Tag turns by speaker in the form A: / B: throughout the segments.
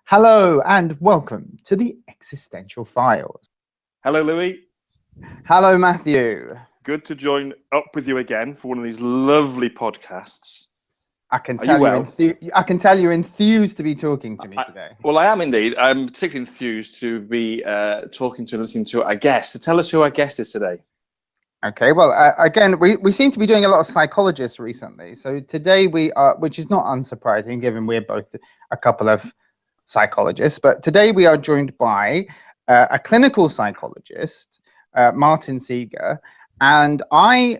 A: Hello and welcome to the Existential Files.
B: Hello, Louie.
A: Hello, Matthew.
B: Good to join up with you again for one of these lovely podcasts.
A: I can tell you're enthused to be talking to me today.
B: Well, I am indeed. I'm particularly enthused to be talking to and listening to our guest. So tell us who our guest is today.
A: Okay, well, again, we seem to be doing a lot of psychologists recently. So today we are, which is not unsurprising given we're both a couple of psychologists, but today we are joined by a clinical psychologist, Martin Seeger, and I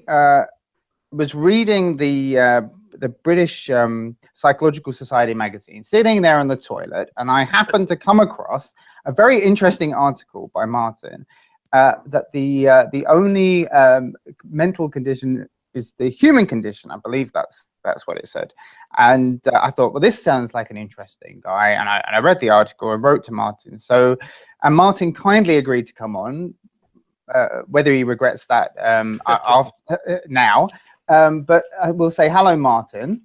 A: was reading the British Psychological Society magazine, sitting there in the toilet, and I happened to come across a very interesting article by Martin that the only mental condition is the human condition. I believe that's what it said. And I thought, well, this sounds like an interesting guy. And I read the article and wrote to Martin. And Martin kindly agreed to come on, whether he regrets that now. But I will say hello, Martin.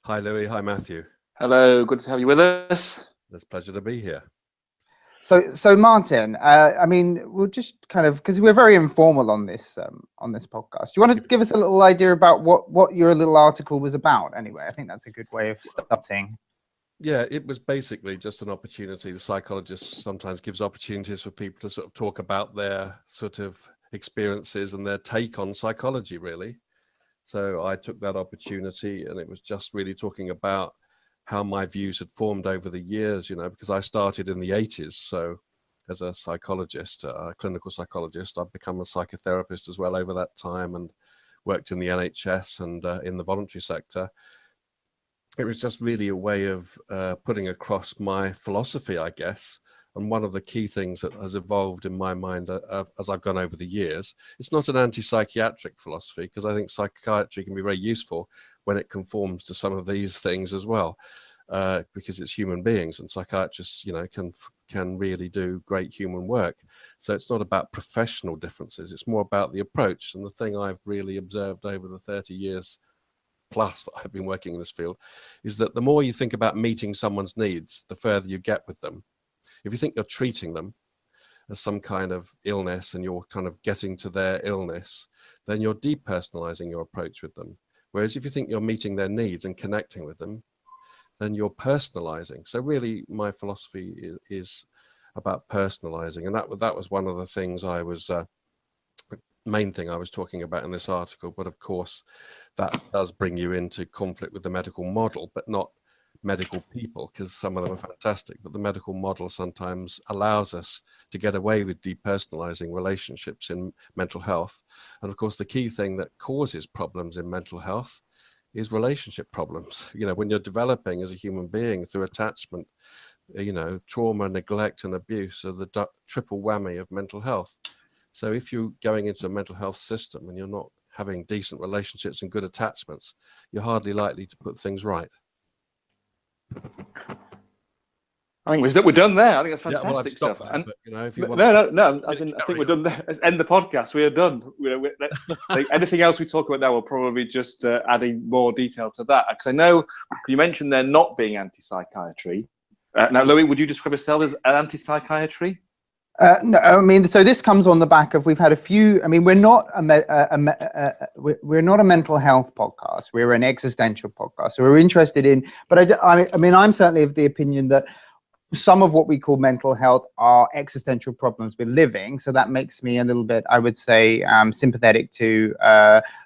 C: Hi, Louie. Hi, Matthew.
B: Hello. Good to have you with us.
C: It's a pleasure to be here.
A: So Martin, I mean, we'll just kind of, because we're very informal on this podcast. Do you want to give us a little idea about what your little article was about? Anyway, I think that's a good way of starting.
C: Yeah, it was basically just an opportunity. The psychologist sometimes gives opportunities for people to sort of talk about their sort of experiences and their take on psychology, really. So I took that opportunity, and it was just really talking about how my views had formed over the years, you know, because I started in the 80s. So as a psychologist, a clinical psychologist, I've become a psychotherapist as well over that time and worked in the NHS and in the voluntary sector. It was just really a way of putting across my philosophy, I guess. And one of the key things that has evolved in my mind as I've gone over the years, it's not an anti-psychiatric philosophy, because I think psychiatry can be very useful when it conforms to some of these things as well, because it's human beings, and psychiatrists, you know, can really do great human work. So it's not about professional differences. It's more about the approach. And the thing I've really observed over the 30 years plus that I've been working in this field is that the more you think about meeting someone's needs, the further you get with them. If you think you're treating them as some kind of illness and you're kind of getting to their illness, then you're depersonalizing your approach with them. Whereas if you think you're meeting their needs and connecting with them, then you're personalizing. So really my philosophy is about personalizing. And that was one of the things I was, main thing I was talking about in this article. But of course, that does bring you into conflict with the medical model, but not medical people, because some of them are fantastic, but the medical model sometimes allows us to get away with depersonalizing relationships in mental health. And of course, the key thing that causes problems in mental health is relationship problems. You know, when you're developing as a human being through attachment, you know, trauma, neglect, and abuse are the triple whammy of mental health. So if you're going into a mental health system and you're not having decent relationships and good attachments, you're hardly likely to put things right.
B: I think we're done there. I think that's fantastic.
C: Yeah, well, I've stopped
B: stuff.
C: That, but, you know, if you want
B: no. I think we're done there. Let's end the podcast. We are done. Like, anything else we talk about now, we'll probably just adding more detail to that. Because I know you mentioned there not being anti-psychiatry. Now, Louie, would you describe yourself as anti-psychiatry?
A: No, I mean, so this comes on the back of, we've had a few. I mean, we're not a mental health podcast. We're an existential podcast. So we're interested in, but I mean, I'm certainly of the opinion that some of what we call mental health are existential problems we're living. So that makes me a little bit, I would say, sympathetic to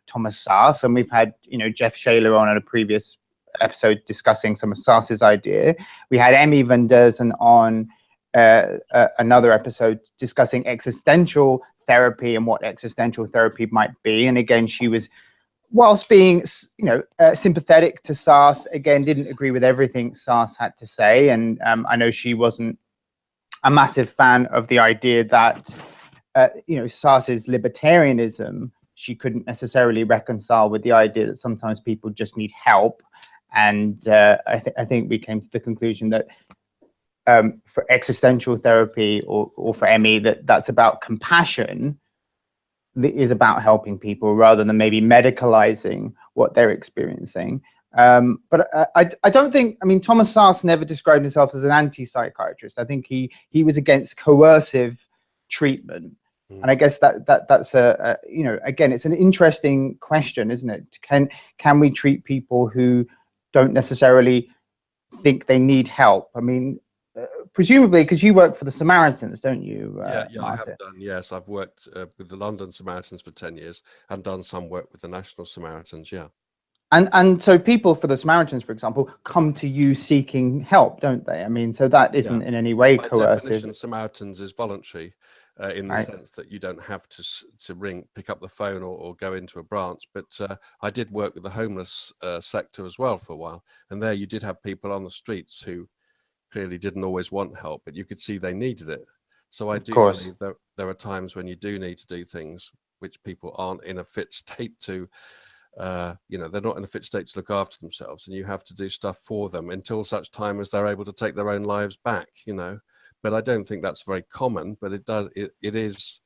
A: Thomas Szasz. And we've had, you know, Jeff Shaler on a previous episode discussing some of Szasz's idea. We had Emmy Van Derzen on another episode discussing existential therapy and what existential therapy might be. And again, she was, whilst being, you know, sympathetic to Szasz, again, didn't agree with everything Szasz had to say. And I know she wasn't a massive fan of the idea that, you know, Szasz's libertarianism, she couldn't necessarily reconcile with the idea that sometimes people just need help. And I think we came to the conclusion that for existential therapy or for Emmy, that's about compassion, is about helping people rather than maybe medicalizing what they're experiencing. But I don't think, I mean, Thomas Szasz never described himself as an anti-psychiatrist. I think he was against coercive treatment. And I guess that's you know, again, it's an interesting question, isn't it? Can we treat people who don't necessarily think they need help? I mean, presumably, because you work for the Samaritans, don't you?
C: Yeah, I
A: Martin?
C: have done. Yes, I've worked with the London Samaritans for 10 years and done some work with the National Samaritans. Yeah.
A: And so people for the Samaritans, for example, come to you seeking help, don't they? I mean, so that isn't in any way
C: By
A: coercive.
C: definition, Samaritans is voluntary in the sense that you don't have to pick up the phone or go into a branch. But I did work with the homeless sector as well for a while. And there you did have people on the streets who clearly didn't always want help, but you could see they needed it. So I do believe that there are times when you do need to do things which people aren't in a fit state to, you know, they're not in a fit state to look after themselves, and you have to do stuff for them until such time as they're able to take their own lives back, you know. But I don't think that's very common, but it is,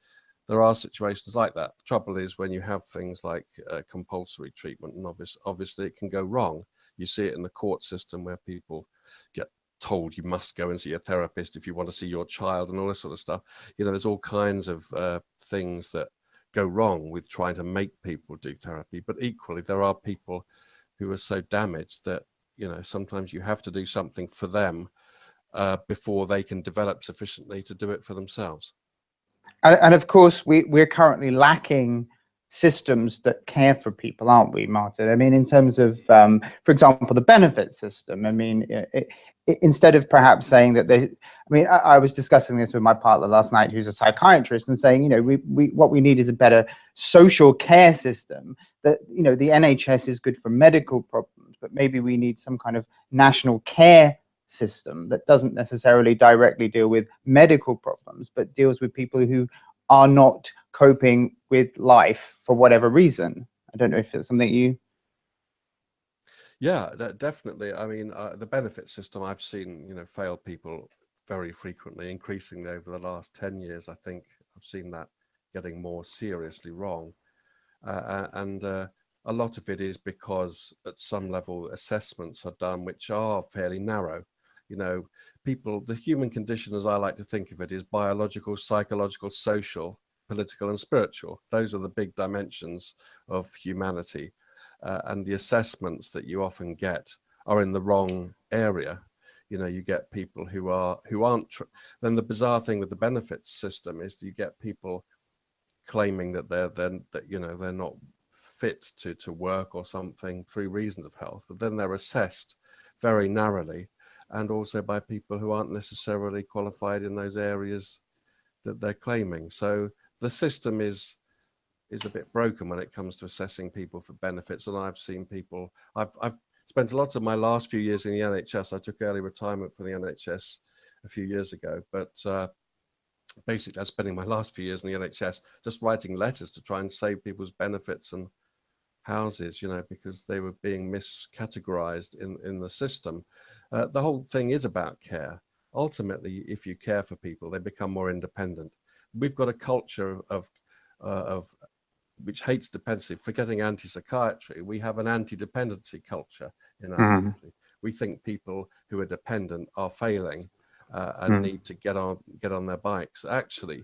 C: there are situations like that. The trouble is when you have things like compulsory treatment, and obviously it can go wrong. You see it in the court system where people get told you must go and see a therapist if you want to see your child and all this sort of stuff. You know, there's all kinds of things that go wrong with trying to make people do therapy, but equally there are people who are so damaged that, you know, sometimes you have to do something for them before they can develop sufficiently to do it for themselves.
A: And of course, we're currently lacking systems that care for people, aren't we, Martin? I mean, in terms of, for example, the benefit system. I mean, instead of perhaps saying that I mean, I was discussing this with my partner last night, who's a psychiatrist, and saying, you know, what we need is a better social care system. That, you know, the NHS is good for medical problems, but maybe we need some kind of national care system that doesn't necessarily directly deal with medical problems, but deals with people who are not coping with life for whatever reason. I don't know if it's something you...
C: Yeah, definitely. I mean, the benefit system I've seen, you know, fail people very frequently, increasingly over the last 10 years. I think I've seen that getting more seriously wrong. And a lot of it is because at some level assessments are done which are fairly narrow. You know, the human condition, as I like to think of it, is biological, psychological, social, political, and spiritual. Those are the big dimensions of humanity. And the assessments that you often get are in the wrong area. You know, you get people who aren't. Then the bizarre thing with the benefits system is you get people claiming that they're not fit to work or something through reasons of health, but then they're assessed very narrowly, and also by people who aren't necessarily qualified in those areas that they're claiming. So the system is a bit broken when it comes to assessing people for benefits. And I've seen people, I've spent a lot of my last few years in the NHS. I took early retirement from the NHS a few years ago, but basically I'm spending my last few years in the NHS just writing letters to try and save people's benefits and houses, you know, because they were being miscategorized in the system. The whole thing is about care. Ultimately, if you care for people, they become more independent. We've got a culture of which hates dependency. Forgetting anti-psychiatry, we have an anti-dependency culture in our country. We think people who are dependent are failing and need to get on their bikes. Actually,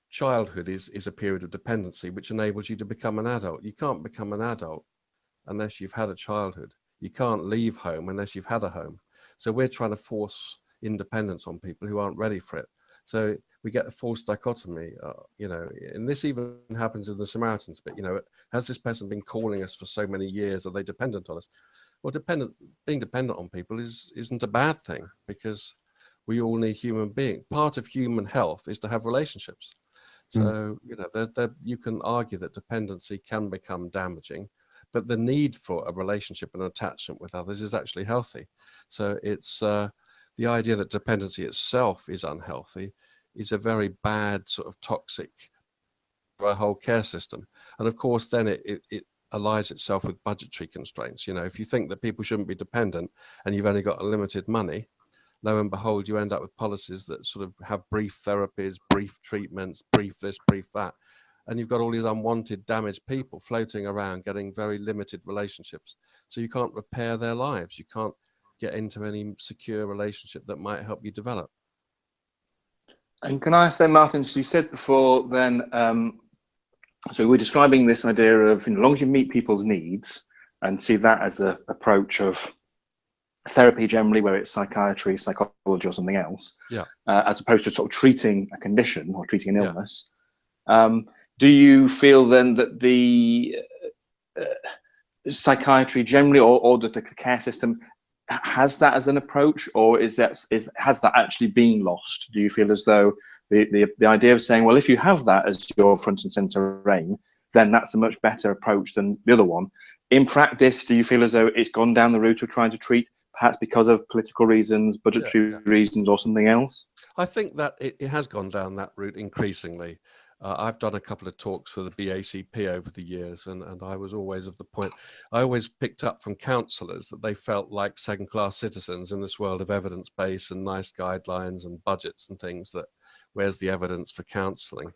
C: childhood is a period of dependency which enables you to become an adult. You can't become an adult unless you've had a childhood. You can't leave home unless you've had a home. So we're trying to force independence on people who aren't ready for it. So we get a false dichotomy, you know, and this even happens in the Samaritans. But, you know, has this person been calling us for so many years? Are they dependent on us? Well, being dependent on people isn't a bad thing, because we all need human beings. Part of human health is to have relationships. So, you know, you can argue that dependency can become damaging, but the need for a relationship and attachment with others is actually healthy. So it's the idea that dependency itself is unhealthy is a very bad sort of toxic for a whole care system. And of course, then it allies itself with budgetary constraints. You know, if you think that people shouldn't be dependent and you've only got unlimited money, lo and behold, you end up with policies that sort of have brief therapies, brief treatments, brief this, brief that. and you've got all these unwanted, damaged people floating around, getting very limited relationships. So you can't repair their lives. You can't get into any secure relationship that might help you develop.
B: And can I say, Martin, so you said before then, so we're describing this idea of, as long as you meet people's needs and see that as the approach of therapy generally, where it's psychiatry, psychology, or something else, as opposed to sort of treating a condition or treating an illness. Do you feel then that the psychiatry generally, or the care system, has that as an approach, or has that actually been lost? Do you feel as though the idea of saying, well, if you have that as your front and center aim, then that's a much better approach than the other one? In practice, do you feel as though it's gone down the route of trying to treat, perhaps because of political reasons, budgetary reasons, or something else?
C: I think that it has gone down that route increasingly. I've done a couple of talks for the BACP over the years, and I was always of the point, I always picked up from counsellors that they felt like second-class citizens in this world of evidence-based and nice guidelines and budgets and things, that where's the evidence for counselling?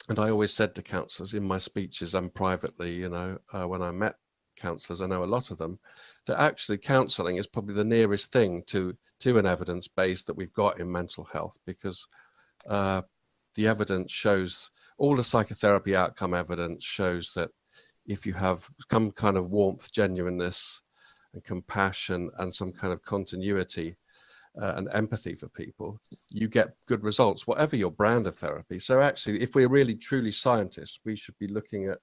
C: And I always said to counsellors in my speeches and privately, you know, when I met counsellors, I know a lot of them, that actually counselling is probably the nearest thing to an evidence-based that we've got in mental health, because the evidence shows, all the psychotherapy outcome evidence shows that if you have some kind of warmth, genuineness and compassion and some kind of continuity and empathy for people, you get good results, whatever your brand of therapy. So actually, if we're really truly scientists, we should be looking at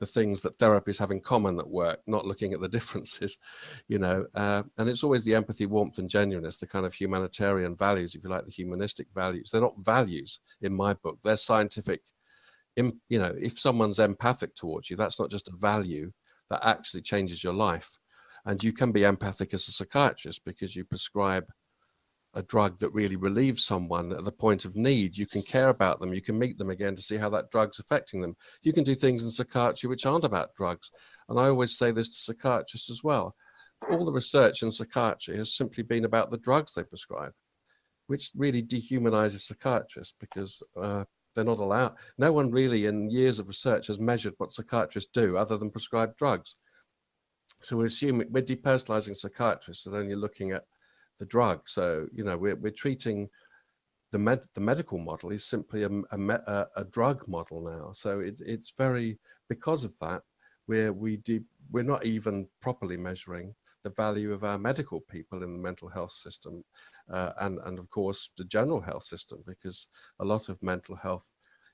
C: the things that therapies have in common that work, not looking at the differences, you know. And it's always the empathy, warmth and genuineness, the kind of humanitarian values, if you like, the humanistic values. They're not values in my book, they're scientific. You know, if someone's empathic towards you, that's not just a value, that actually changes your life. And you can be empathic as a psychiatrist because you prescribe a drug that really relieves someone at the point of need. You can care about them. You can meet them again to see how that drug's affecting them. You can do things in psychiatry which aren't about drugs. And I always say this to psychiatrists as well. All the research in psychiatry has simply been about the drugs they prescribe, which really dehumanizes psychiatrists, because they're not allowed. No one really in years of research has measured what psychiatrists do other than prescribe drugs. So we're depersonalizing psychiatrists and only looking at the drug. So, you know, we're treating the medical model is simply a drug model now. So it's very, because of that, we're not even properly measuring the value of our medical people in the mental health system, and of course the general health system, because a lot of mental health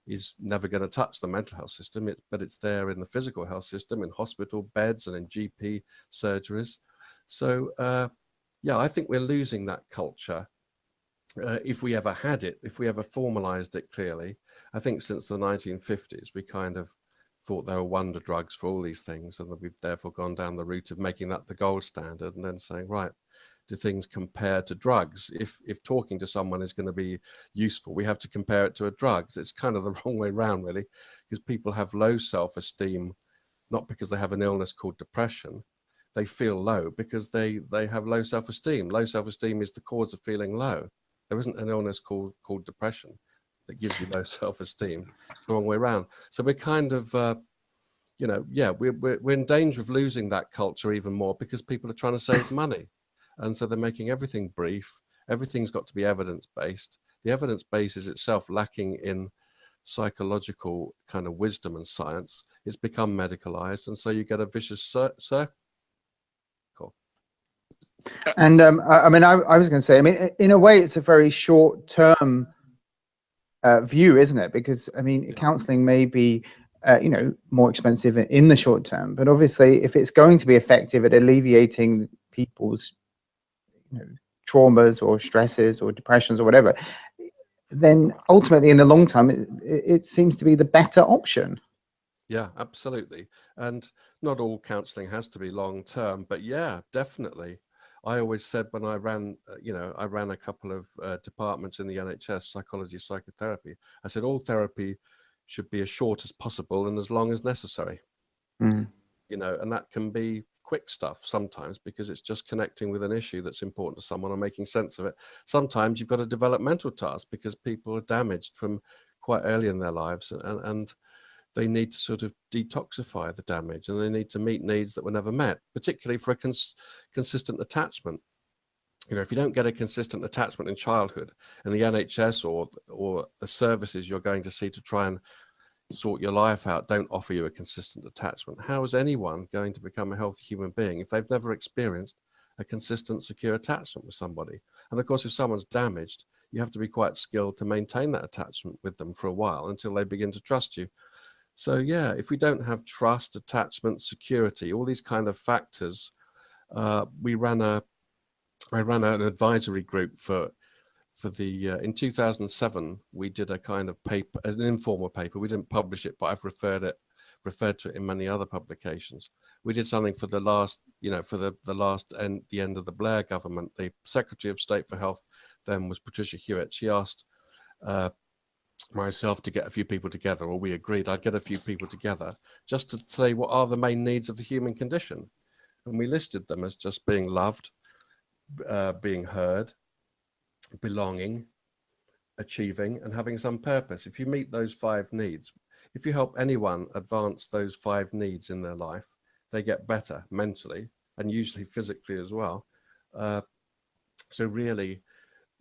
C: is never going to touch the mental health system, but it's there in the physical health system, in hospital beds and in GP surgeries. So yeah, I think we're losing that culture. If we ever had it, if we ever formalized it clearly. I think since the 1950s, we kind of thought there were wonder drugs for all these things, and we've therefore gone down the route of making that the gold standard, and then saying, right, do things compare to drugs? If talking to someone is going to be useful, we have to compare it to a drug. So it's kind of the wrong way around, really, because people have low self-esteem, not because they have an illness called depression. They feel low because they have low self-esteem. Low self-esteem is the cause of feeling low. There isn't an illness called depression that gives you low self-esteem. It's the wrong way around. So we're kind of, you know, yeah, we're in danger of losing that culture even more, because people are trying to save money. And so they're making everything brief. Everything's got to be evidence-based. The evidence base is itself lacking in psychological kind of wisdom and science. It's become medicalized. And so you get a vicious circle.
A: And I mean, I was going to say, I mean, in a way, it's a very short-term view, isn't it? Because I mean, counselling may be, you know, more expensive in the short term, but obviously, if it's going to be effective at alleviating people's, you know, traumas or stresses or depressions or whatever, then ultimately, in the long term, it seems to be the better option.
C: Yeah, absolutely. And not all counselling has to be long term, but yeah, definitely. I always said when I ran, you know, I ran a couple of departments in the NHS, psychology, psychotherapy. I said all therapy should be as short as possible and as long as necessary. You know, and that can be quick stuff sometimes, because it's just connecting with an issue that's important to someone and making sense of it. Sometimes you've got a developmental task because people are damaged from quite early in their lives, and they need to sort of detoxify the damage, and they need to meet needs that were never met, particularly for a consistent attachment. You know, if you don't get a consistent attachment in childhood, and the NHS or the services you're going to see to try and sort your life out don't offer you a consistent attachment, how is anyone going to become a healthy human being if they've never experienced a consistent, secure attachment with somebody? And of course, if someone's damaged, you have to be quite skilled to maintain that attachment with them for a while until they begin to trust you. So yeah, if we don't have trust, attachment, security, all these kind of factors, I ran an advisory group for the in 2007. We did a kind of paper, an informal paper. We didn't publish it, but I've referred to it in many other publications. We did something for the last, the end of the Blair government. The Secretary of State for Health then was Patricia Hewitt. She asked myself to get a few people together, or we agreed I'd get a few people together just to say what are the main needs of the human condition. And we listed them as just being loved, being heard, belonging, achieving, and having some purpose. If you meet those 5 needs, if you help anyone advance those 5 needs in their life, they get better mentally and usually physically as well. So really,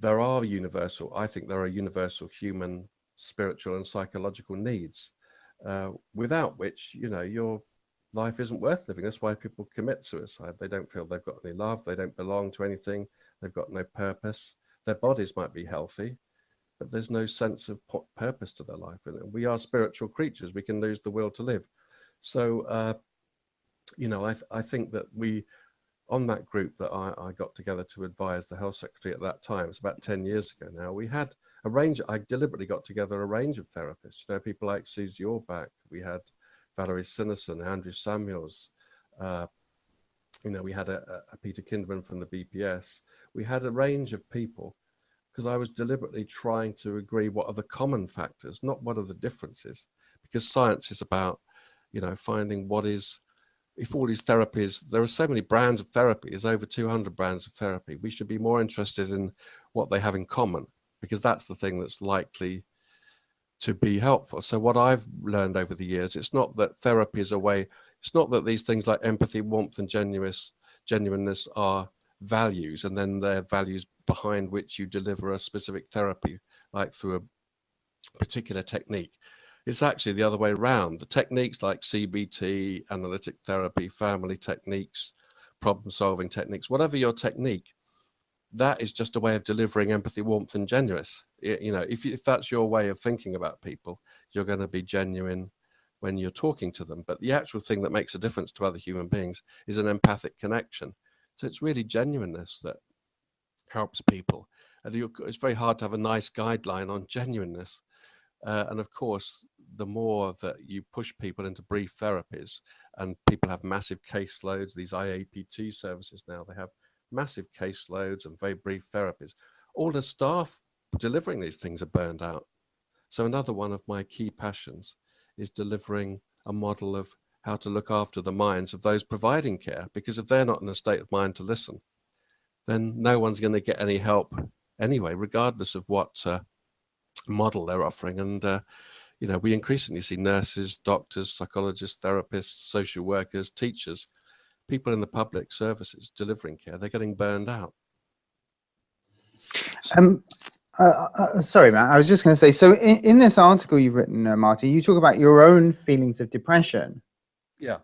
C: I think there are universal human, spiritual, and psychological needs, without which, your life isn't worth living. That's why people commit suicide. They don't feel they've got any love. They don't belong to anything. They've got no purpose. Their bodies might be healthy, but there's no sense of purpose to their life. And we are spiritual creatures. We can lose the will to live. So, I think that on that group that I got together to advise the health secretary at that time, it's about 10 years ago now, we had I deliberately got together a range of therapists, people like Susie Orbach. We had Valerie Sinison, Andrew Samuels, we had a Peter Kinderman from the BPS. We had a range of people, because I was deliberately trying to agree what are the common factors, not what are the differences, because science is about, finding what is, if all these therapies, there are so many brands of therapy, there's over 200 brands of therapy. We should be more interested in what they have in common, because that's the thing that's likely to be helpful. So what I've learned over the years, it's not that therapy is a way, it's not that these things like empathy, warmth, and genuineness are values, and then they're values behind which you deliver a specific therapy, like through a particular technique. It's actually the other way around. The techniques like CBT, analytic therapy, family techniques, problem-solving techniques, whatever your technique, that is just a way of delivering empathy, warmth, and genuineness. If that's your way of thinking about people, you're going to be genuine when you're talking to them. But the actual thing that makes a difference to other human beings is an empathic connection. So it's really genuineness that helps people. And it's very hard to have a nice guideline on genuineness. And of course, the more that you push people into brief therapies, and people have massive caseloads, these IAPT services now, they have massive caseloads and very brief therapies. All the staff delivering these things are burned out. So another one of my key passions is delivering a model of how to look after the minds of those providing care, because if they're not in a state of mind to listen, then no one's going to get any help anyway, regardless of what model they're offering. And we increasingly see nurses, doctors, psychologists, therapists, social workers, teachers, people in the public services delivering care. They're getting burned out.
A: Sorry, Matt, I was just going to say, so in this article you've written, Martin, you talk about your own feelings of depression.
C: Yeah.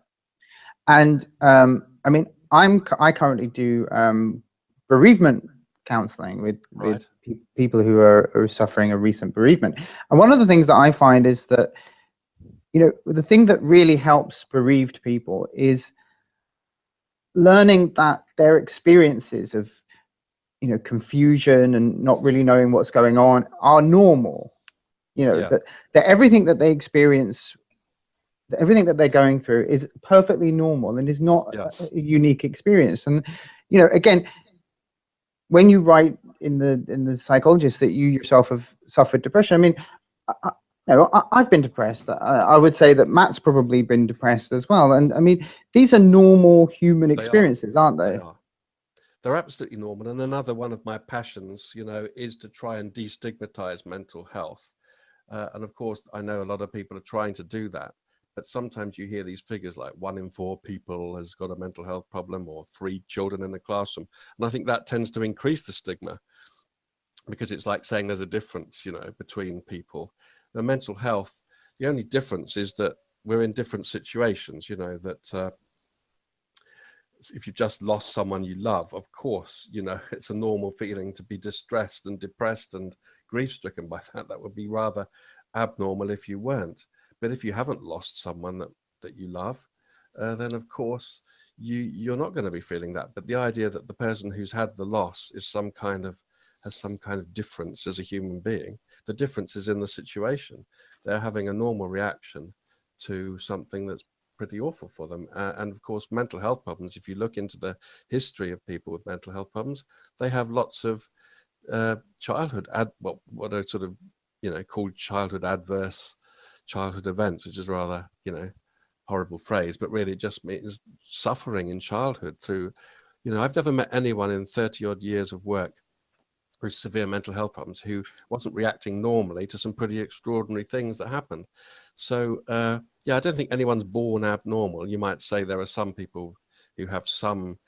A: And I currently do bereavement counseling with people who are suffering a recent bereavement. And one of the things that I find is that, the thing that really helps bereaved people is learning that their experiences of, confusion and not really knowing what's going on are normal. That everything that they experience, everything that they're going through is perfectly normal and is not a unique experience. And, again, when you write in the Psychologists that you yourself have suffered depression, I've been depressed. I would say that Matt's probably been depressed as well. And these are normal human experiences, aren't they?
C: They are. They're absolutely normal. And another one of my passions, is to try and destigmatize mental health. And of course, I know a lot of people are trying to do that. But sometimes you hear these figures like 1 in 4 people has got a mental health problem, or 3 children in the classroom. And I think that tends to increase the stigma, because it's like saying there's a difference, between people. The mental health, the only difference is that we're in different situations, that if you've just lost someone you love, of course, it's a normal feeling to be distressed and depressed and grief-stricken by that. That would be rather abnormal if you weren't. But if you haven't lost someone that you love, then of course you're not going to be feeling that. But the idea that the person who's had the loss is has some kind of difference as a human being, the difference is in the situation. They're having a normal reaction to something that's pretty awful for them. And of course, mental health problems, if you look into the history of people with mental health problems, they have lots of childhood, what are sort of, called childhood adverse childhood events, which is rather, horrible phrase, but really it just means suffering in childhood through, I've never met anyone in 30 odd years of work with severe mental health problems who wasn't reacting normally to some pretty extraordinary things that happened. So, I don't think anyone's born abnormal. You might say there are some people who have some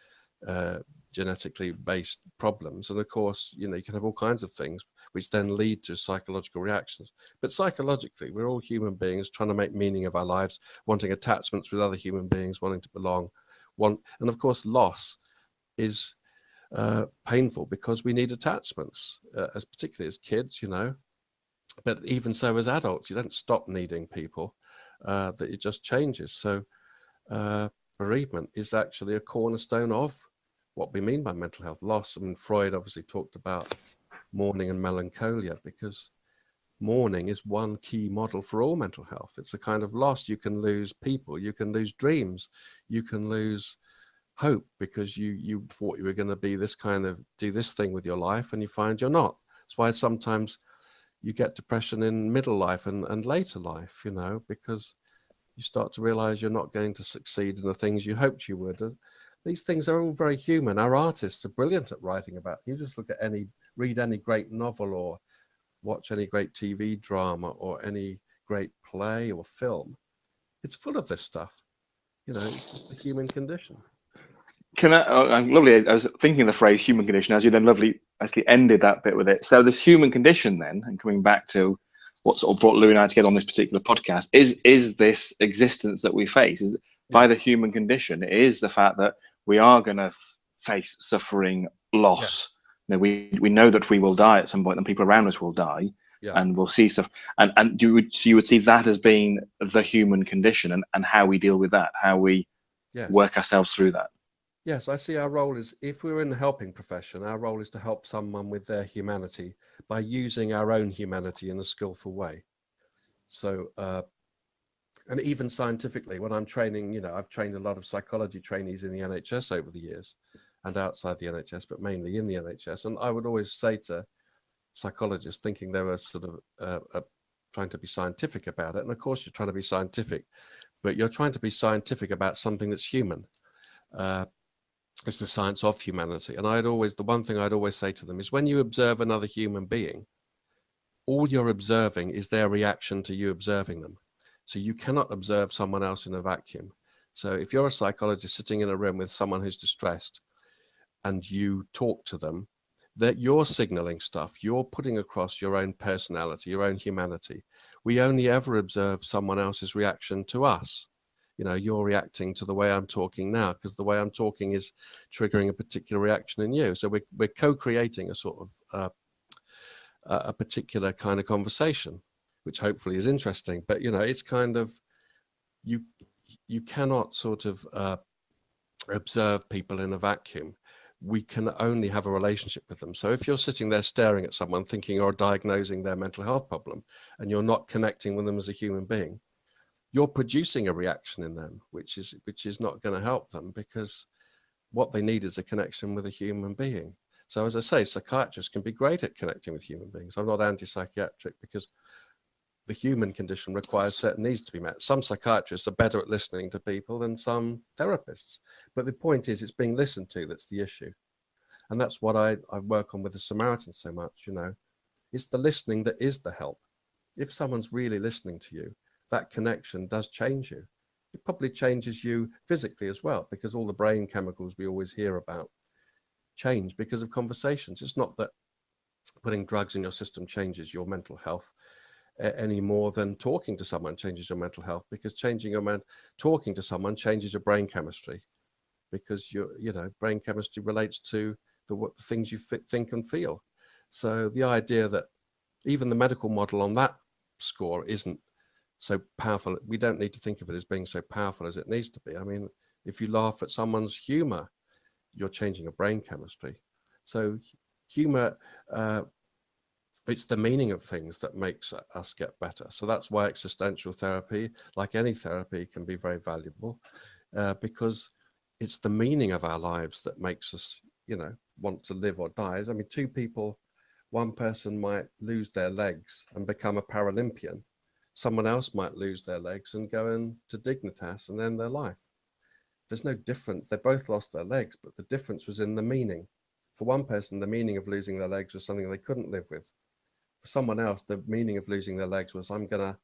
C: genetically based problems. And of course, you can have all kinds of things which then lead to psychological reactions. But psychologically, we're all human beings trying to make meaning of our lives, wanting attachments with other human beings, wanting to belong. And of course, loss is painful because we need attachments, as particularly as kids, but even so as adults, you don't stop needing people, that it just changes. So bereavement is actually a cornerstone of what we mean by mental health. Loss, I mean, Freud obviously talked about mourning and melancholia, because mourning is one key model for all mental health. It's a kind of loss. You can lose people, you can lose dreams, you can lose hope, because you thought you were going to be this kind of, do this thing with your life, and you find you're not. That's why sometimes you get depression in middle life and later life, because you start to realize you're not going to succeed in the things you hoped you would. These things are all very human. Our artists are brilliant at writing about it. You just look at read any great novel, or watch any great TV drama, or any great play or film. It's full of this stuff. It's just the human condition.
B: Lovely. I was thinking of the phrase human condition as you then actually ended that bit with it. So this human condition then, and coming back to what sort of brought Louie and I together on this particular podcast, is this existence that we face, is by the human condition, it is the fact that we are going to face suffering, loss. Yeah. We know that we will die at some point, and people around us will die. Yeah. And we'll see stuff. And you would see that as being the human condition, and how we deal with that, how we work ourselves through that.
C: Yes, I see our role is, if we're in the helping profession, our role is to help someone with their humanity by using our own humanity in a skillful way. So, and even scientifically, when I'm training, I've trained a lot of psychology trainees in the NHS over the years and outside the NHS, but mainly in the NHS. And I would always say to psychologists, thinking they were sort of trying to be scientific about it. And of course, you're trying to be scientific, but you're trying to be scientific about something that's human. It's the science of humanity. And the one thing I'd always say to them is, when you observe another human being, all you're observing is their reaction to you observing them. So you cannot observe someone else in a vacuum. So if you're a psychologist sitting in a room with someone who's distressed and you talk to them, that you're signaling stuff, you're putting across your own personality, your own humanity. We only ever observe someone else's reaction to us. You're reacting to the way I'm talking now, because the way I'm talking is triggering a particular reaction in you. So we're co-creating a sort of a particular kind of conversation, which hopefully is interesting. But it's kind of, you cannot sort of observe people in a vacuum. We can only have a relationship with them. So if you're sitting there staring at someone thinking or diagnosing their mental health problem, and you're not connecting with them as a human being, you're producing a reaction in them, which is not going to help them, because what they need is a connection with a human being. So as I say, psychiatrists can be great at connecting with human beings. I'm not anti-psychiatric, because the human condition requires certain needs to be met. Some psychiatrists are better at listening to people than some therapists. But the point is, it's being listened to that's the issue. And that's what I work on with the Samaritans so much, It's the listening that is the help. if someone's really listening to you, that connection does change you. It probably changes you physically as well, because all the brain chemicals we always hear about change because of conversations. It's not that putting drugs in your system changes your mental health any more than talking to someone changes your mental health, because talking to someone changes your brain chemistry, because brain chemistry relates to the things you think and feel. So the idea that even the medical model on that score isn't so powerful, we don't need to think of it as being so powerful as it needs to be. I mean, if you laugh at someone's humor, you're changing a brain chemistry. So humor, it's the meaning of things that makes us get better. So that's why existential therapy, like any therapy, can be very valuable, because it's the meaning of our lives that makes us, want to live or die. I mean, two people, one person might lose their legs and become a Paralympian. Someone else might lose their legs and go into Dignitas and end their life. There's no difference. They both lost their legs, but the difference was in the meaning. For one person, the meaning of losing their legs was something they couldn't live with. For someone else, the meaning of losing their legs was, I'm going to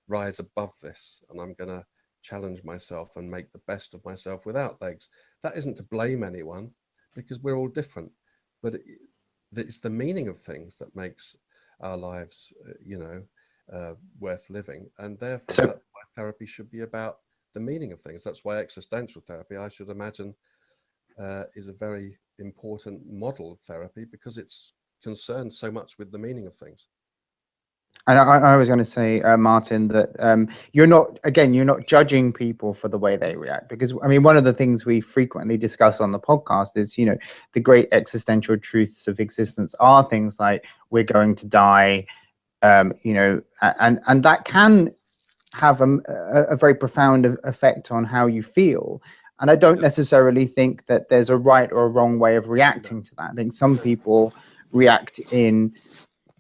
C: rise above this and I'm going to challenge myself and make the best of myself without legs. That isn't to blame anyone, because we're all different, but it's the meaning of things that makes our lives, worth living. And therefore, that's why therapy should be about the meaning of things. That's why existential therapy, I should imagine, is a very important model of therapy, because it's concerned so much with the meaning of things.
A: And I was going to say, Martin, that you're not judging people for the way they react, because I mean, one of the things we frequently discuss on the podcast is, the great existential truths of existence are things like we're going to die, and that can have a very profound effect on how you feel. And I don't necessarily think that there's a right or a wrong way of reacting to that. I think some people react in,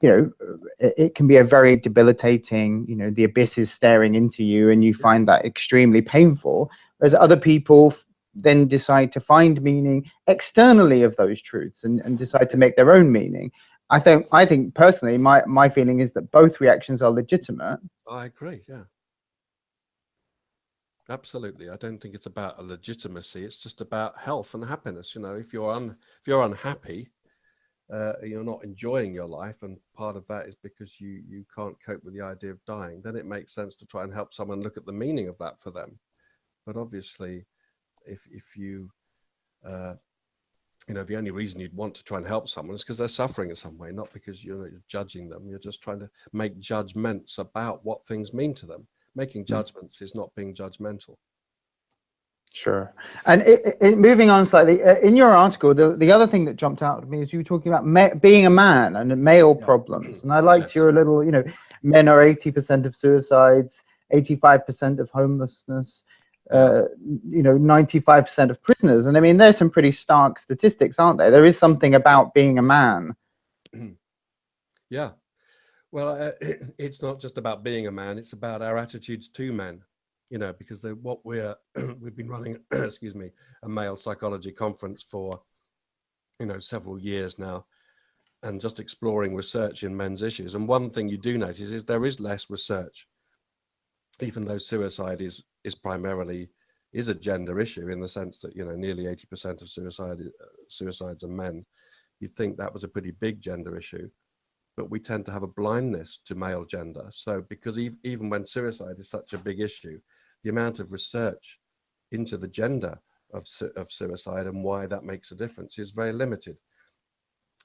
A: it can be a very debilitating, the abyss is staring into you and you find that extremely painful, whereas other people then decide to find meaning externally of those truths and decide to make their own meaning. I think personally, my feeling is that both reactions are legitimate. I
C: agree, yeah. Absolutely. I don't think it's about a legitimacy. It's just about health and happiness. If you're unhappy, you're not enjoying your life, and part of that is because you can't cope with the idea of dying, then it makes sense to try and help someone look at the meaning of that for them. But obviously, if you the only reason you'd want to try and help someone is because they're suffering in some way, not because you're judging them. You're just trying to make judgments about what things mean to them. Making judgments is not being judgmental.
A: Sure. And moving on slightly, in your article, the other thing that jumped out at me is you were talking about being a man and male problems. And I liked your little, men are 80% of suicides, 85% of homelessness, 95% of prisoners. And I mean, there's some pretty stark statistics, aren't there? There is something about being a man.
C: Yeah. Well, it's not just about being a man, it's about our attitudes to men, because we've been running, a male psychology conference for, several years now, and just exploring research in men's issues. And one thing you do notice is there is less research, even though suicide is primarily a gender issue, in the sense that, nearly 80% of suicides are men. You'd think that was a pretty big gender issue. But we tend to have a blindness to male gender. So because even when suicide is such a big issue, the amount of research into the gender of suicide and why that makes a difference is very limited.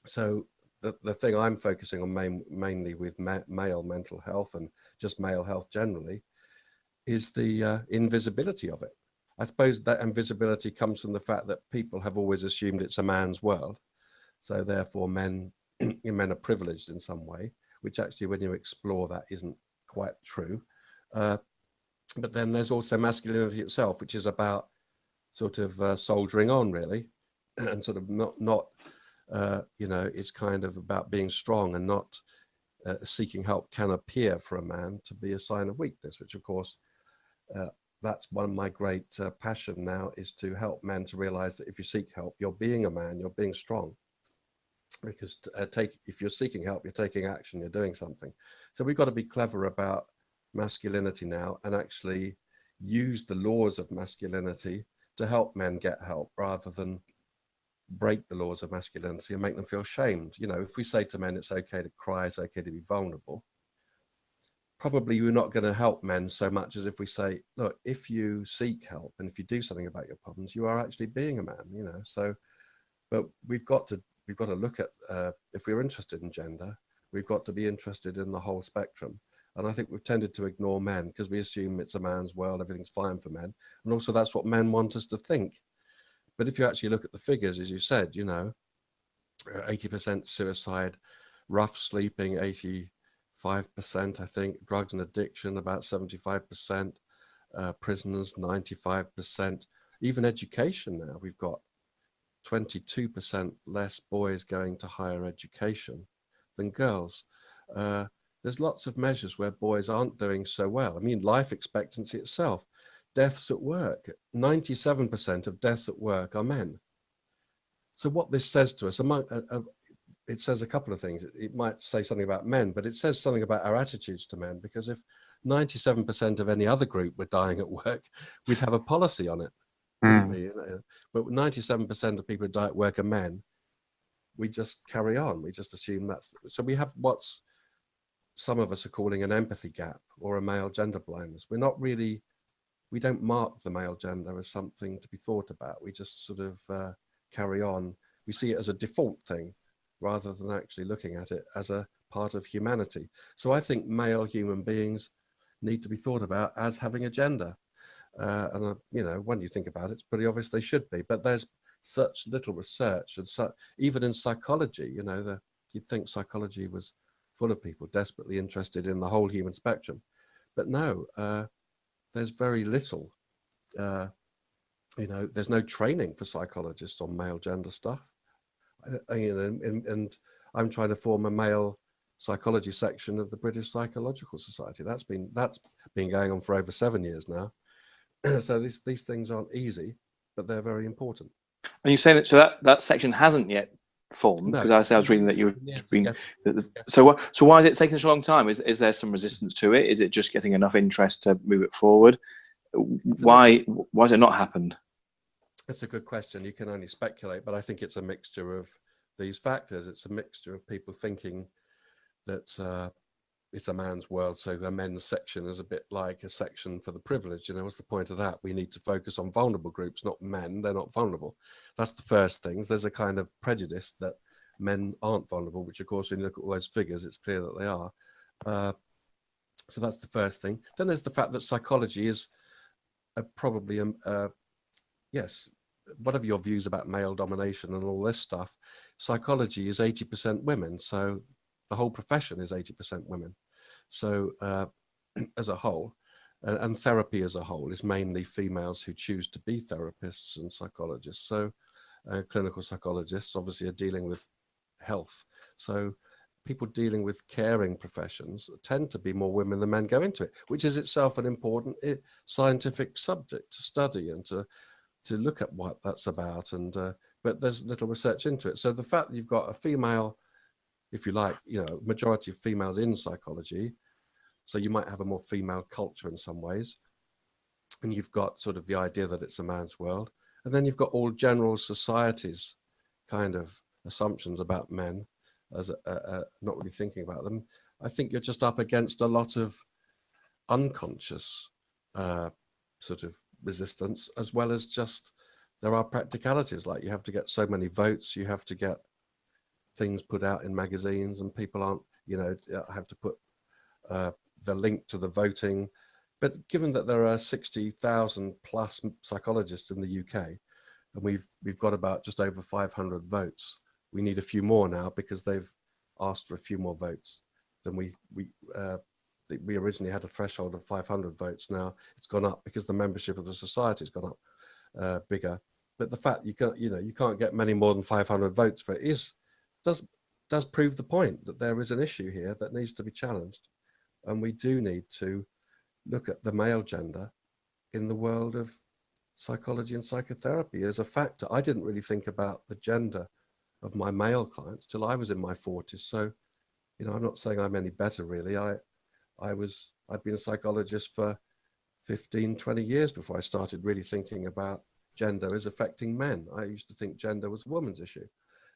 C: So the thing I'm focusing on mainly with male mental health and just male health generally is the invisibility of it. I suppose that invisibility comes from the fact that people have always assumed it's a man's world. So therefore men are privileged in some way, which actually, when you explore that, isn't quite true. But then there's also masculinity itself, which is about sort of soldiering on, really, and sort of not it's kind of about being strong and not seeking help can appear for a man to be a sign of weakness, which of course, that's one of my great passion now, is to help men to realize that if you seek help, you're being a man, you're being strong. because if you're seeking help, you're taking action, you're doing something. So we've got to be clever about masculinity now and actually use the laws of masculinity to help men get help, rather than break the laws of masculinity and make them feel shamed. You know, if we say to men it's okay to cry, it's okay to be vulnerable, probably we're not going to help men so much as if we say, look, if you seek help and if you do something about your problems, you are actually being a man, you know. So but we've got to look at, if we're interested in gender, we've got to be interested in the whole spectrum. And I think we've tended to ignore men because we assume it's a man's world, everything's fine for men. And also that's what men want us to think. But if you actually look at the figures, as you said, you know, 80% suicide, rough sleeping, 85%, I think, drugs and addiction, about 75%, prisoners, 95%, even education now, we've got 22% less boys going to higher education than girls. There's lots of measures where boys aren't doing so well. I mean, life expectancy itself, deaths at work, 97% of deaths at work are men. So what this says to us, it says a couple of things. It might say something about men, but it says something about our attitudes to men, because if 97% of any other group were dying at work, we'd have a policy on it. Wouldn't we? You know? But 97% of people who die at work are men. We just carry on. We just assume that's so. We have what's some of us are calling an empathy gap or a male gender blindness. We don't mark the male gender as something to be thought about. We just sort of carry on. We see it as a default thing rather than actually looking at it as a part of humanity. So I think male human beings need to be thought about as having a gender. You know, when you think about it, it's pretty obvious they should be, but there's such little research, and even in psychology, you know, you'd think psychology was full of people desperately interested in the whole human spectrum, but no, there's very little. You know, there's no training for psychologists on male gender stuff. You know, and I'm trying to form a male psychology section of the British Psychological Society. That's been going on for over 7 years now. So these things aren't easy, but they're very important.
B: And you say that so that section hasn't yet formed, because I was reading that you've been. So why is it taking such a long time? Is there some resistance to it? Is it just getting enough interest to move it forward? Why has it not happened?
C: It's a good question. You can only speculate, but I think it's a mixture of these factors. It's a mixture of people thinking that it's a man's world, so a men's section is a bit like a section for the privileged. You know, what's the point of that? We need to focus on vulnerable groups, not men. They're not vulnerable. That's the first thing. There's a kind of prejudice that men aren't vulnerable, which of course, when you look at all those figures, it's clear that they are. So that's the first thing. Then there's the fact that psychology is probably, yes, whatever your views about male domination and all this stuff, psychology is 80% women. So the whole profession is 80% women. So as a whole, and therapy as a whole is mainly females who choose to be therapists and psychologists. So clinical psychologists obviously are dealing with health. So people dealing with caring professions tend to be more women than men go into it, which is itself an important scientific subject to study and to look at what that's about. And but there's little research into it. So the fact that you've got a female, if you like, you know, majority of females in psychology, so you might have a more female culture in some ways, and you've got sort of the idea that it's a man's world, and then you've got all general society's kind of assumptions about men as not really thinking about them. I think you're just up against a lot of unconscious sort of resistance, as well as just there are practicalities, like you have to get so many votes, you have to get things put out in magazines, and people aren't, you know, have to put the link to the voting. But given that there are 60,000 plus psychologists in the UK, and we've got about just over 500 votes, we need a few more now because they've asked for a few more votes than we originally had a threshold of 500 votes. Now it's gone up because the membership of the society has gone up bigger. But the fact you can't get many more than 500 votes for it does prove the point that there is an issue here that needs to be challenged, and we do need to look at the male gender in the world of psychology and psychotherapy as a factor. I didn't really think about the gender of my male clients till I was in my 40s. So, you know, I'm not saying I'm any better really. I'd been a psychologist for 15, 20 years before I started really thinking about gender as affecting men. I used to think gender was a woman's issue.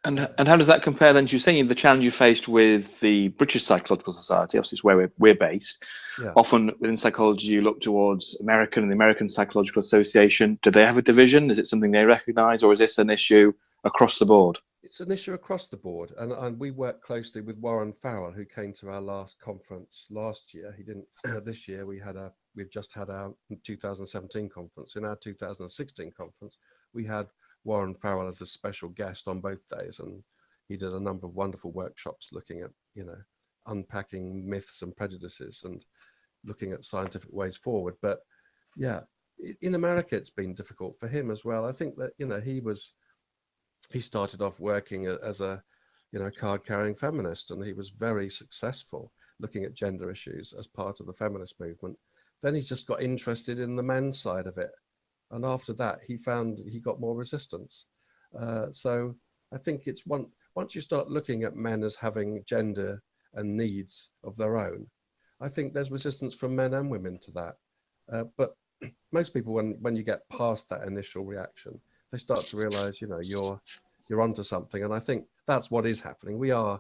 B: And how does that compare then to you saying the challenge you faced with the British Psychological Society? Obviously, it's where we're based.
C: Yeah.
B: Often within psychology, you look towards American and the American Psychological Association. Do they have a division? Is it something they recognise, or is this an issue across the board?
C: It's an issue across the board, and we work closely with Warren Farrell, who came to our last conference last year. He didn't this year. We've just had our 2017 conference. In our 2016 conference, we had Warren Farrell as a special guest on both days, and he did a number of wonderful workshops looking at, you know, unpacking myths and prejudices and looking at scientific ways forward. But yeah, in America, it's been difficult for him as well. I think that, you know, he started off working as a, you know, card-carrying feminist, and he was very successful looking at gender issues as part of the feminist movement. Then he just got interested in the men's side of it. And after that, he found he got more resistance. So I think it's once you start looking at men as having gender and needs of their own, I think there's resistance from men and women to that. But most people, when you get past that initial reaction, they start to realize, you know, you're onto something. And I think that's what is happening. We are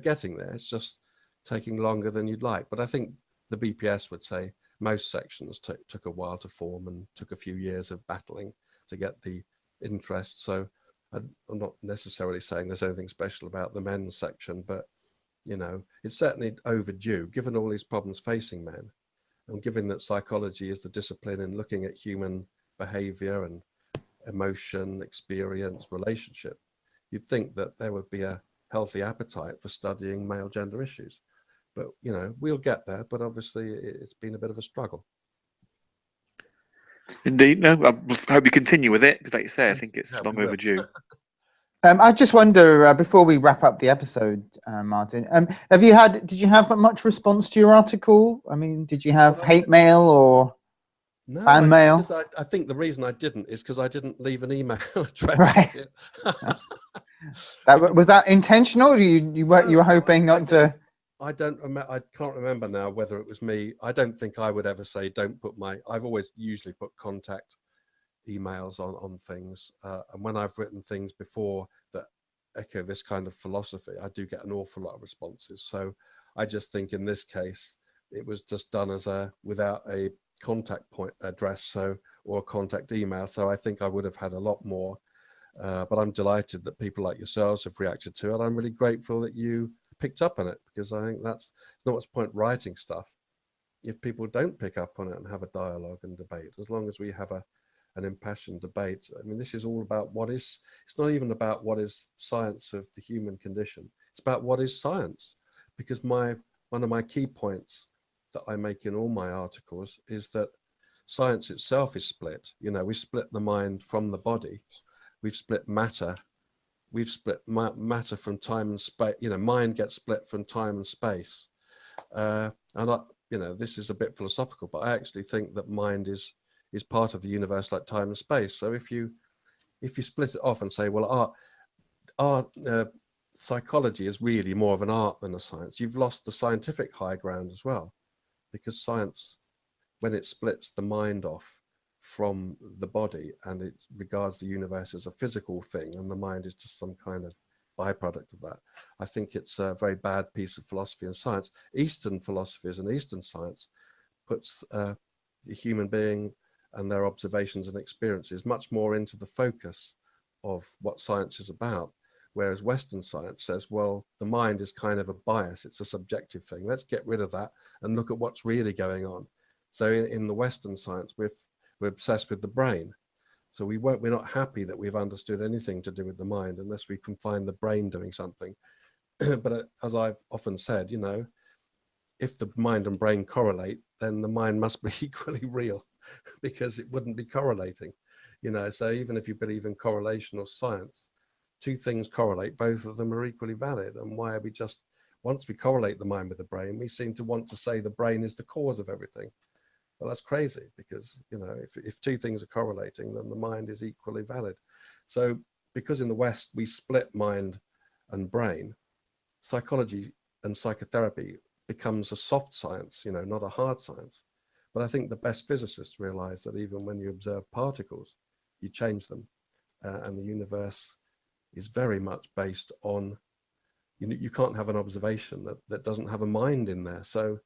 C: getting there. It's just taking longer than you'd like. But I think the BPS would say most sections took a while to form and took a few years of battling to get the interest. So I'm not necessarily saying there's anything special about the men's section, but, you know, it's certainly overdue, given all these problems facing men, and given that psychology is the discipline in looking at human behavior and emotion, experience, relationship. You'd think that there would be a healthy appetite for studying male gender issues. But, you know, we'll get there, but obviously it's been a bit of a struggle.
B: Indeed. No, I hope you continue with it, because like you say, I think it's long overdue.
A: I just wonder, before we wrap up the episode, Martin, did you have much response to your article? I mean, did you have hate mail or fan mail?
C: Because I think the reason I didn't is because I didn't leave an email address.
A: Right. Was that intentional? Or you were hoping not to?
C: I don't remember. I can't remember now whether it was me. I don't think I would ever say don't put I've always usually put contact emails on things, and when I've written things before that echo this kind of philosophy, I do get an awful lot of responses. So I just think in this case it was just done without a contact point address, or a contact email. So I think I would have had a lot more, but I'm delighted that people like yourselves have reacted to it. I'm really grateful that you picked up on it, because I think that's not much point writing stuff if people don't pick up on it and have a dialogue and debate. As long as we have an impassioned debate. I mean, this is all about it's not even about what is science of the human condition. It's about what is science, because one of my key points that I make in all my articles is that science itself is split. You know, we split the mind from the body. We've split matter. We've split matter from time and space. You know, mind gets split from time and space. This is a bit philosophical, but I actually think that mind is part of the universe, like time and space. So if you split it off and say, well, psychology is really more of an art than a science, you've lost the scientific high ground as well, because science, when it splits the mind off from the body and it regards the universe as a physical thing and the mind is just some kind of byproduct of that, I think it's a very bad piece of philosophy and science. Eastern philosophies and Eastern science puts the human being and their observations and experiences much more into the focus of what science is about, whereas Western science says, well, the mind is kind of a bias, it's a subjective thing, let's get rid of that and look at what's really going on. So in the Western science, we're obsessed with the brain. So we're not happy that we've understood anything to do with the mind unless we can find the brain doing something. But as I've often said, you know, if the mind and brain correlate, then the mind must be equally real, because it wouldn't be correlating. You know, so even if you believe in correlation or science, two things correlate, both of them are equally valid. And why are we just, once we correlate the mind with the brain, we seem to want to say the brain is the cause of everything. Well, that's crazy, because, you know, if two things are correlating, then the mind is equally valid. So because in the West we split mind and brain, psychology and psychotherapy becomes a soft science, you know, not a hard science. But I think the best physicists realize that even when you observe particles, you change them. And the universe is very much based on, you can't have an observation that doesn't have a mind in there. So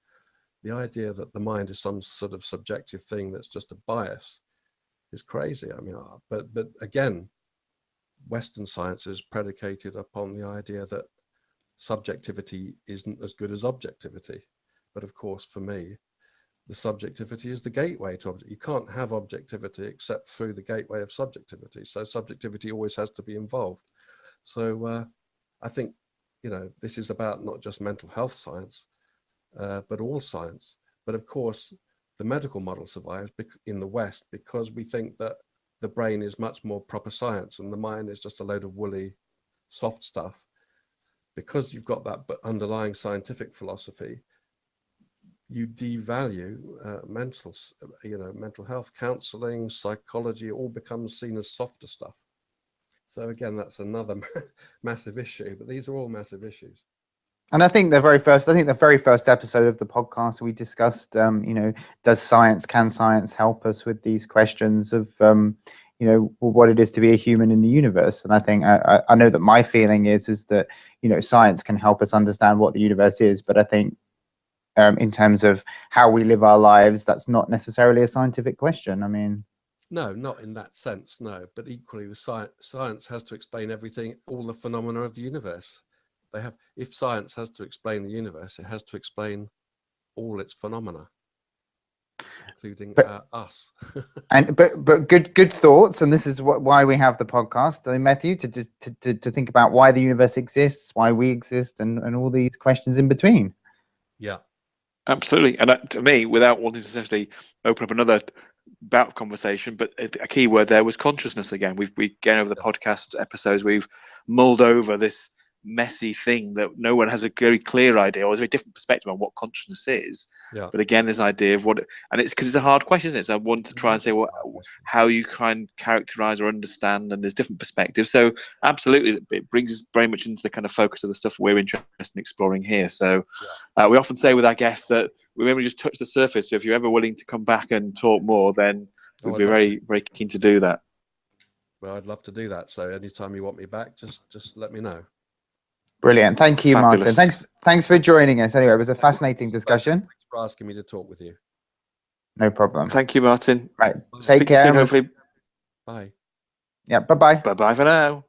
C: the idea that the mind is some sort of subjective thing that's just a bias is crazy. I mean, but again, Western science is predicated upon the idea that subjectivity isn't as good as objectivity. But of course, for me, the subjectivity is the gateway to object. You can't have objectivity except through the gateway of subjectivity. So subjectivity always has to be involved. So I think, you know, this is about not just mental health science, but all science. But of course, the medical model survives in the West because we think that the brain is much more proper science and the mind is just a load of woolly, soft stuff. Because you've got that underlying scientific philosophy, you devalue mental health, counseling, psychology, all becomes seen as softer stuff. So again, that's another massive issue, but these are all massive issues.
A: And I think the very first episode of the podcast, we discussed, you know, can science help us with these questions of, you know, what it is to be a human in the universe? And I think I know that my feeling is that, you know, science can help us understand what the universe is, but I think in terms of how we live our lives, that's not necessarily a scientific question. I mean,
C: no, not in that sense, no. But equally, the science has to explain everything, all the phenomena of the universe. If science has to explain the universe, it has to explain all its phenomena, including us.
A: but good thoughts, and this is why we have the podcast, Matthew, to think about why the universe exists, why we exist, and all these questions in between.
C: Yeah.
B: Absolutely. And to me, without wanting to necessarily open up another bout of conversation, but a key word there was consciousness again. We've again, over the podcast episodes, we've mulled over this messy thing that no one has a very clear idea or has a very different perspective on what consciousness is.
C: Yeah.
B: But again, this idea of and it's because it's a hard question, isn't it? So I want to try and say how you try and characterize or understand, and there's different perspectives. So absolutely, it brings us very much into the kind of focus of the stuff we're interested in exploring here. So we often say with our guests that we only just touch the surface. So if you're ever willing to come back and talk more, then we'd be very, very keen to do that.
C: Well, I'd love to do that. So anytime you want me back, just let me know.
A: Brilliant. Thank you,
B: Fabulous.
A: Martin. Thanks for joining us. Anyway, it was a fascinating discussion.
C: Thanks for asking me to talk with you.
A: No problem.
B: Thank you, Martin.
A: Right.
B: Take care.
A: Soon,
B: hopefully.
C: Bye.
A: Yeah. Bye-bye.
B: Bye-bye for now.